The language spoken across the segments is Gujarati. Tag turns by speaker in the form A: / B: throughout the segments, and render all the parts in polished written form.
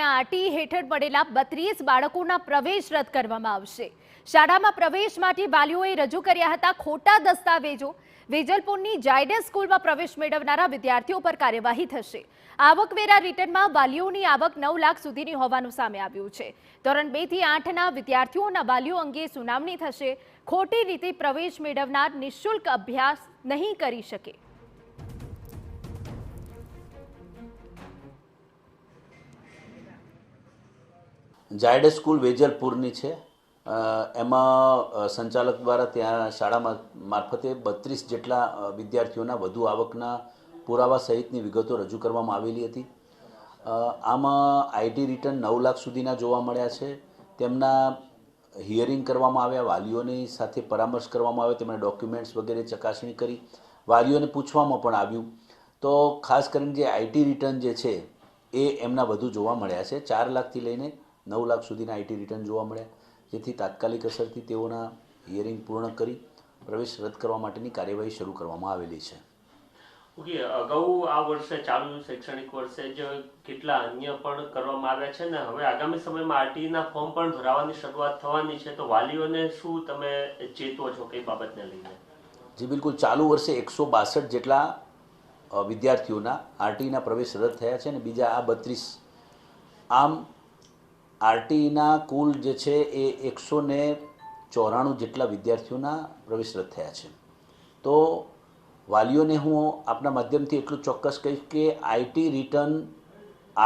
A: આરટી હેઠળ પડેલા 32 બાળકોના પ્રવેશ રદ કરવામાં આવશે। શાળામાં પ્રવેશ માટે વાલીઓએ રજૂ કર્યા હતા ખોટા દસ્તાવેજો। વેજલપુરની ઝાયડસ સ્કૂલમાં પ્રવેશ મેળવનારા વિદ્યાર્થીઓ પર કાર્યવાહી થશે। આવકવેરા રિટર્નમાં વાલીઓની આવક 9 લાખ સુધીની હોવાનું સામે આવ્યું છે। ધોરણ 2 થી 8ના વિદ્યાર્થીઓના વાલીઓ અંગે સુનાવણી થશે। ખોટી રીતે પ્રવેશ મેળવનાર નિઃશુલ્ક અભ્યાસ નહીં કરી શકે।
B: ઝાયડસ સ્કૂલ વેજલપુરની છે। એમાં સંચાલક દ્વારા ત્યાં શાળા મારફતે 32 જેટલા વિદ્યાર્થીઓના વધુ આવકના પુરાવા સહિતની વિગતો રજૂ કરવામાં આવેલી હતી। આમાં આઈટી રિટર્ન 9 લાખ સુધીના જોવા મળ્યા છે। તેમના હિયરિંગ કરવામાં આવ્યા, વાલીઓની સાથે પરામર્શ કરવામાં આવ્યો, તેમના ડોક્યુમેન્ટ્સ વગેરે ચકાસણી કરી, વાલીઓને પૂછવામાં પણ આવ્યું। તો ખાસ કરીને જે આઈટી રિટર્ન જે છે એ એમના વધુ જોવા મળ્યા છે। 4 લાખથી લઈને 9 લાખ સુધીના આઈટી રિટર્ન જોવા મળ્યા, જેથી તાત્કાલિક અસરથી તેઓના હિયરિંગ પૂર્ણ કરી પ્રવેશ રદ કરવા માટેની કાર્યવાહી શરૂ કરવામાં આવેલી છે।
C: ઓકે, અગાઉ આ વર્ષે ચાલુ શૈક્ષણિક વર્ષે જ કેટલા અન્ય પણ કરવામાં આવ્યા છે ને હવે આગામી સમયમાં આરટીના ફોર્મ પણ ભરાવાની શરૂઆત થવાની છે, તો વાલીઓને શું તમે ચેતવો છો કઈ બાબતને લઈને?
B: જી બિલકુલ, ચાલુ વર્ષે 162 જેટલા વિદ્યાર્થીઓના આરટીના પ્રવેશ રદ થયા છે અને બીજા આ 32। આમ આરટીના કુલ જે છે એ 194 જેટલા વિદ્યાર્થીઓના પ્રવેશ રદ થયા છે। તો વાલીઓને હું આપના માધ્યમથી એટલું ચોક્કસ કહીશ કે આઈટી રિટર્ન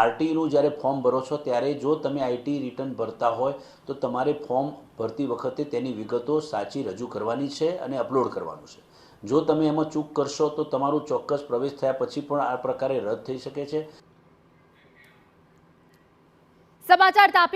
B: આરટીનું જ્યારે ફોર્મ ભરો છો ત્યારે જો તમે આઈટી રિટર્ન ભરતા હોય તો તમારે ફોર્મ ભરતી વખતે તેની વિગતો સાચી રજૂ કરવાની છે અને અપલોડ કરવાનું છે। જો તમે એમાં ચૂક કરશો તો તમારું ચોક્કસ પ્રવેશ થયા પછી પણ આ પ્રકારે રદ થઈ શકે છે।
A: સમાચાર